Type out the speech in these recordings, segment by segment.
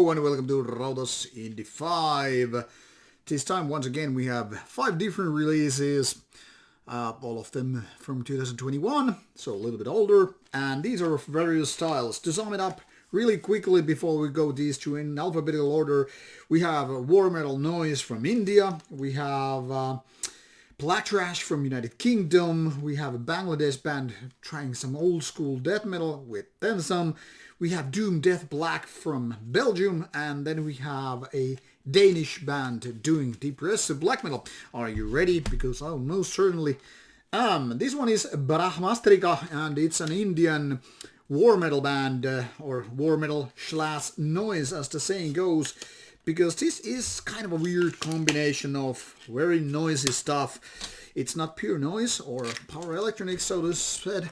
Hello and welcome to Rauta's Indie 5. This time once again we have 5 different releases, all of them from 2021, so a little bit older, and these are of various styles. To sum it up really quickly before we go these two in alphabetical order, we have War Metal Noise from India, we have Black Trash from United Kingdom, we have a Bangladesh band trying some old school death metal with then some, we have Doom Death Black from Belgium, and then we have a Danish band doing depressive black metal. Are you ready? Because I most certainly am. This one is Brahmastrika, and it's an Indian war metal band, or war metal / noise as the saying goes, because this is kind of a weird combination of very noisy stuff. It's not pure noise or power electronics, so to say,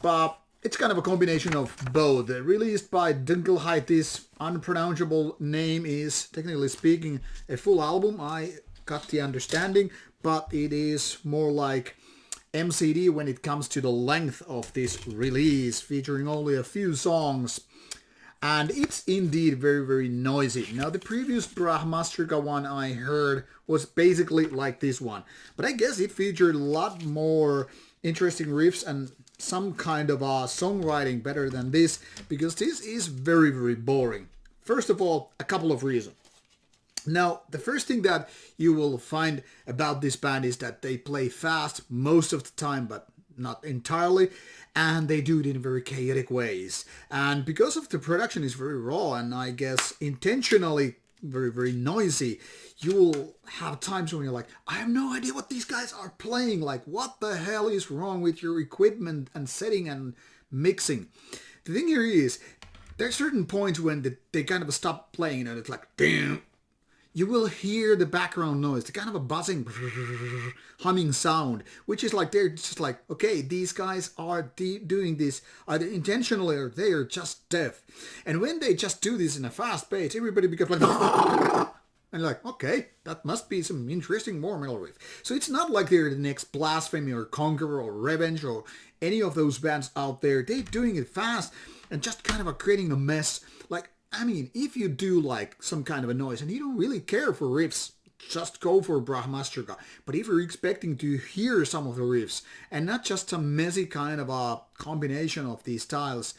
but it's kind of a combination of both. Released by Dunkelheit, this unpronounceable name is, technically speaking, a full album. I got the understanding, but it is more like MCD when it comes to the length of this release, featuring only a few songs. And it's indeed very, very noisy. Now, the previous Brahmastrika one I heard was basically like this one. But I guess it featured a lot more interesting riffs and some kind of songwriting better than this, because this is very, very boring. First of all, a couple of reasons. Now, the first thing that you will find about this band is that they play fast most of the time, but not entirely, and they do it in very chaotic ways. And because of the production is very raw and I guess intentionally very, very noisy, you will have times when you're like, I have no idea what these guys are playing. Like, what the hell is wrong with your equipment and setting and mixing? The thing here is, there's certain points when they kind of stop playing and it's like, damn. You will hear the background noise, the kind of a buzzing, humming sound, which is like, they're just like, okay, these guys are doing this either intentionally or they are just deaf. And when they just do this in a fast pace, everybody becomes like, and you're like, okay, that must be some interesting war metal riff. So it's not like they're the next Blasphemy or Conqueror or Revenge or any of those bands out there. They're doing it fast and just kind of creating a mess. Like, I mean, if you do like some kind of a noise and you don't really care for riffs, just go for Brahmastrika. But if you're expecting to hear some of the riffs and not just some messy kind of a combination of these styles,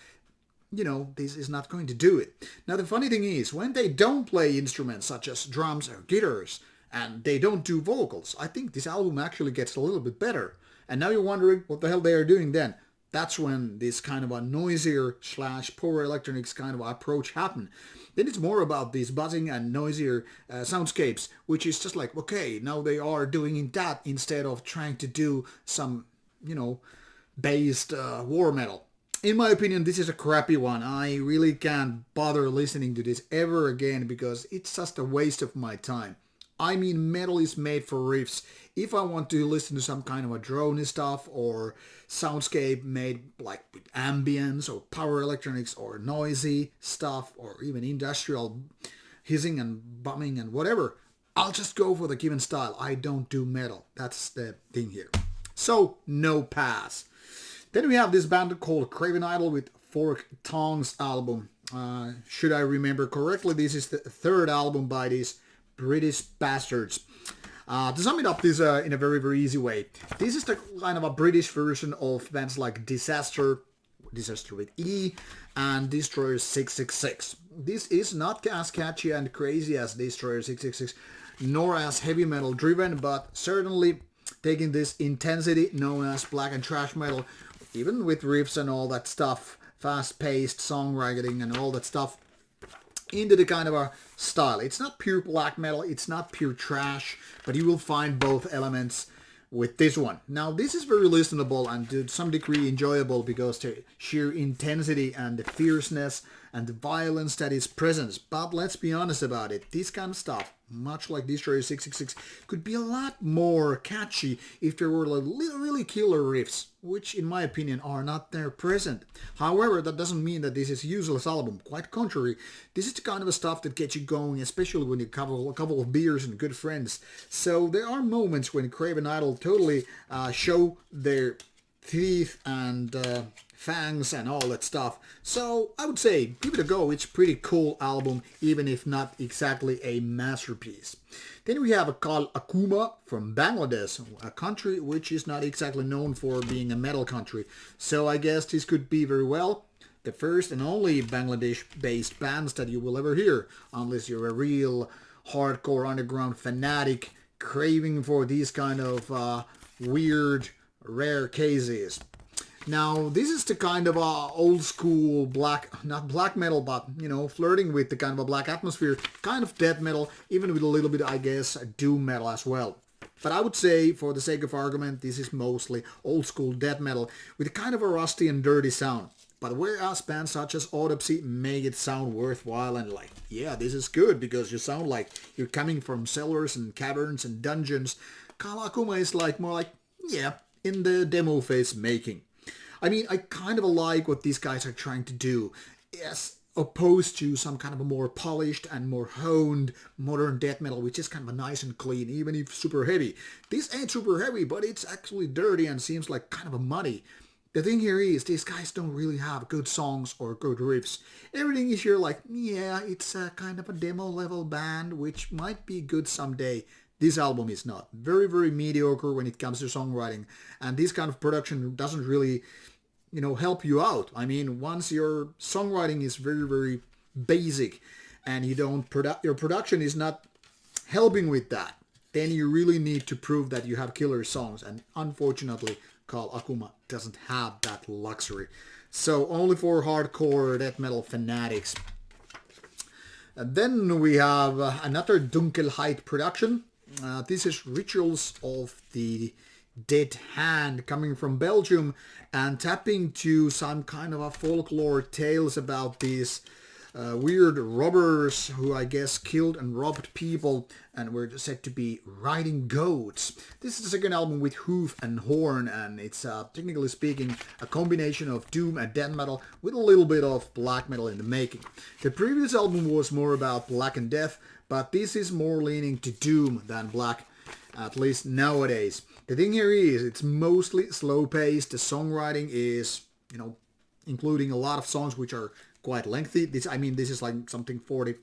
you know, this is not going to do it. Now, the funny thing is, when they don't play instruments such as drums or guitars, and they don't do vocals, I think this album actually gets a little bit better. And now you're wondering what the hell they are doing then. That's when this kind of a noisier / power electronics kind of approach happen. Then it's more about these buzzing and noisier soundscapes, which is just like, okay, now they are doing that instead of trying to do some, you know, based war metal. In my opinion, this is a crappy one. I really can't bother listening to this ever again because it's just a waste of my time. I mean, metal is made for riffs. If I want to listen to some kind of a droney stuff or soundscape made like with ambience or power electronics or noisy stuff or even industrial hissing and bumming and whatever, I'll just go for the given style. I don't do metal. That's the thing here. So, no pass. Then we have this band called Craven with Forked Tongues album. Should I remember correctly, this is the 3rd album by these British bastards. To sum it up this in a very, very easy way, this is the kind of a British version of bands like Disaster with E, and Destroyer 666. This is not as catchy and crazy as Destroyer 666, nor as heavy metal driven, but certainly taking this intensity known as black and trash metal, even with riffs and all that stuff, fast-paced songwriting and all that stuff, into the kind of a style. It's not pure black metal, it's not pure trash, but you will find both elements with this one. Now, this is very listenable and to some degree enjoyable because the sheer intensity and the fierceness and the violence that is present. But let's be honest about it, this kind of stuff, much like Destroyer 666, could be a lot more catchy if there were like really killer riffs, which in my opinion are not there present. However, that doesn't mean that this is a useless album. Quite contrary, this is the kind of stuff that gets you going, especially when you have a couple of beers and good friends. So there are moments when Craven totally show their teeth and fangs and all that stuff. So I would say give it a go. It's a pretty cool album, even if not exactly a masterpiece. Then we have a Kaal Akuma from Bangladesh, a country which is not exactly known for being a metal country. So I guess this could be very well the first and only Bangladesh-based bands that you will ever hear, unless you're a real hardcore underground fanatic craving for these kind of weird, rare cases. Now, this is the kind of old school not black metal, but, flirting with the kind of a black atmosphere, kind of death metal, even with a little bit, I guess, doom metal as well. But I would say, for the sake of argument, this is mostly old school death metal with a kind of a rusty and dirty sound. But whereas bands such as Autopsy make it sound worthwhile and like, yeah, this is good because you sound like you're coming from cellars and caverns and dungeons, Kaal Akuma is more like, yeah, in the demo phase making. I mean, I kind of like what these guys are trying to do, as opposed to some kind of a more polished and more honed modern death metal, which is kind of a nice and clean, even if super heavy. This ain't super heavy, but it's actually dirty and seems like kind of a muddy. The thing here is, these guys don't really have good songs or good riffs. Everything is here like, yeah, it's a kind of a demo level band, which might be good someday. This album is not. Very, very mediocre when it comes to songwriting. And this kind of production doesn't really, help you out. I mean, once your songwriting is very, very basic and your production is not helping with that, then you really need to prove that you have killer songs. And unfortunately, Kaal Akuma doesn't have that luxury. So only for hardcore death metal fanatics. And then we have another Dunkelheit production. This is Rituals of the Dead Hand, coming from Belgium and tapping to some kind of a folklore tales about these weird robbers who I guess killed and robbed people and were said to be riding goats. This is the second album with Hoof and Horn, and it's technically speaking a combination of doom and death metal with a little bit of black metal in the making. The previous album was more about black and death, but this is more leaning to doom than black, at least nowadays. The thing here is, it's mostly slow-paced. The songwriting is, including a lot of songs which are quite lengthy. This is like something 40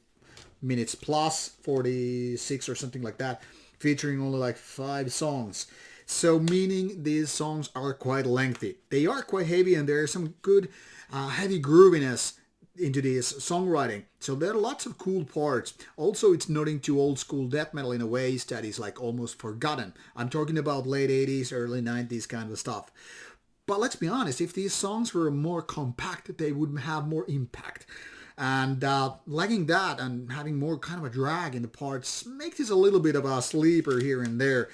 minutes plus, 46 or something like that, featuring only like 5 songs. So meaning these songs are quite lengthy. They are quite heavy and there is some good heavy grooviness into this songwriting. So there are lots of cool parts. Also, it's nodding to old school death metal in a ways that is like almost forgotten. I'm talking about late 80s, early 90s kind of stuff. But let's be honest, if these songs were more compact, they would have more impact. And lacking that and having more kind of a drag in the parts makes this a little bit of a sleeper here and there.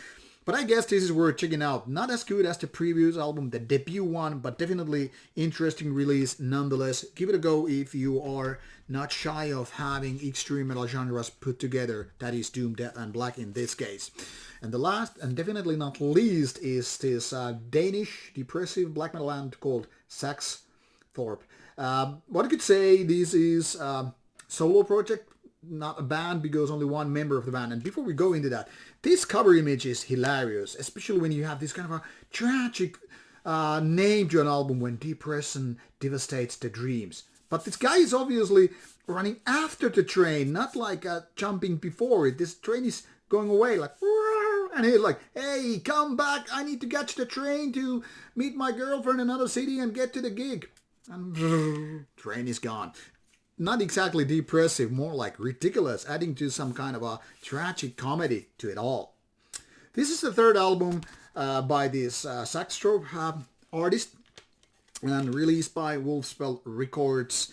But I guess this is worth checking out. Not as good as the previous album, the debut one, but definitely interesting release nonetheless. Give it a go if you are not shy of having extreme metal genres put together. That is doom, death, and black in this case. And the last, and definitely not least, is this Danish depressive black metal band called Saxtorph. What I could say, this is a solo project, not a band, because only one member of the band. And before we go into that, this cover image is hilarious, especially when you have this kind of a tragic name to an album when Depression devastates the dreams. But this guy is obviously running after the train, not like jumping before it. This train is going away like, and he's like, hey, come back, I need to catch the train to meet my girlfriend in another city and get to the gig. And train is gone. Not exactly depressive, more like ridiculous, adding to some kind of a tragic comedy to it all. This is the third album by this Saxtorph artist and released by Wolfspell Records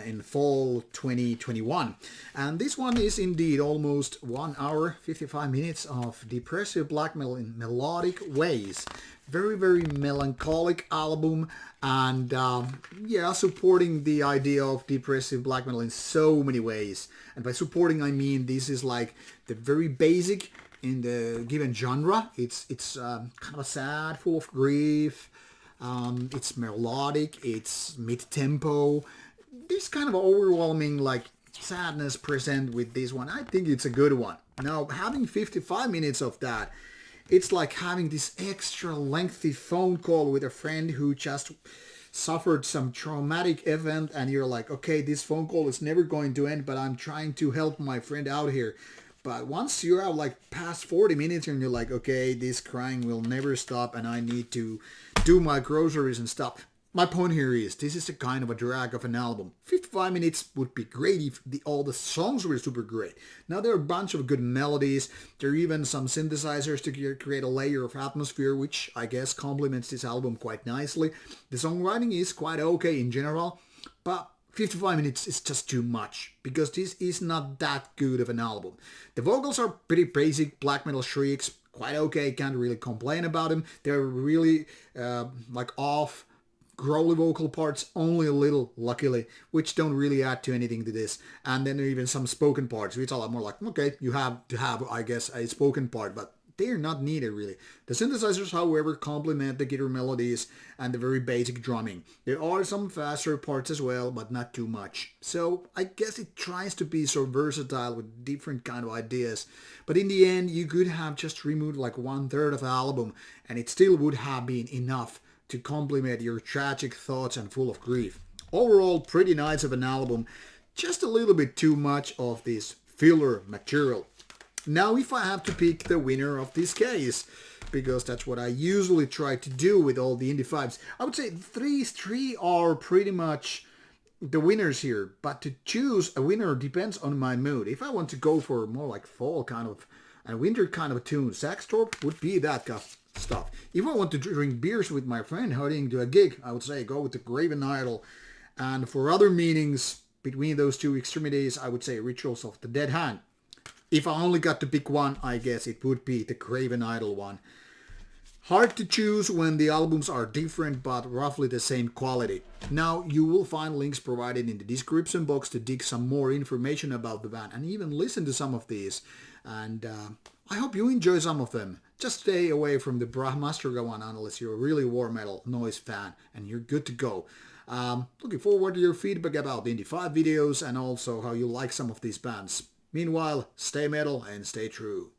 in fall 2021. And this one is indeed almost 1 hour, 55 minutes of depressive black metal in melodic ways. Very, very melancholic album, and supporting the idea of depressive black metal in so many ways. And by supporting, I mean this is like the very basic in the given genre. It's kind of sad, full of grief. It's melodic. It's mid-tempo. This kind of overwhelming like sadness present with this one. I think it's a good one. Now, having 55 minutes of that, it's like having this extra lengthy phone call with a friend who just suffered some traumatic event and you're like, okay, this phone call is never going to end, but I'm trying to help my friend out here. But once you're out like past 40 minutes and you're like, okay, this crying will never stop and I need to do my groceries and stuff. My point here is, this is a kind of a drag of an album. 55 minutes would be great if all the songs were super great. Now there are a bunch of good melodies. There are even some synthesizers to create a layer of atmosphere, which I guess complements this album quite nicely. The songwriting is quite okay in general, but 55 minutes is just too much, because this is not that good of an album. The vocals are pretty basic black metal shrieks, quite okay, can't really complain about them. They're really like off, growly vocal parts only a little, luckily, which don't really add to anything to this. And then there are even some spoken parts, which are a lot more like, okay, you have to have, I guess, a spoken part, but they're not needed really. The synthesizers, however, complement the guitar melodies and the very basic drumming. There are some faster parts as well, but not too much. So I guess it tries to be so versatile with different kind of ideas. But in the end, you could have just removed like 1/3 of the album and it still would have been enough to complement your tragic thoughts and full of grief. Overall, pretty nice of an album. Just a little bit too much of this filler material. Now, if I have to pick the winner of this case, because that's what I usually try to do with all the Indie 5s, I would say these three are pretty much the winners here. But to choose a winner depends on my mood. If I want to go for more like fall kind of and winter kind of a tune, Saxtorph would be that stuff. If I want to drink beers with my friend heading to a gig, I would say go with the Craven Idol. And for other meanings between those two extremities, I would say Rituals of the Dead Hand. If I only got to pick one, I guess it would be the Craven Idol one. Hard to choose when the albums are different but roughly the same quality. Now, you will find links provided in the description box to dig some more information about the band and even listen to some of these. And I hope you enjoy some of them. Just stay away from the Brahmastrika one unless you're a really war metal noise fan and you're good to go. Looking forward to your feedback about the Indie 5 videos and also how you like some of these bands. Meanwhile, stay metal and stay true.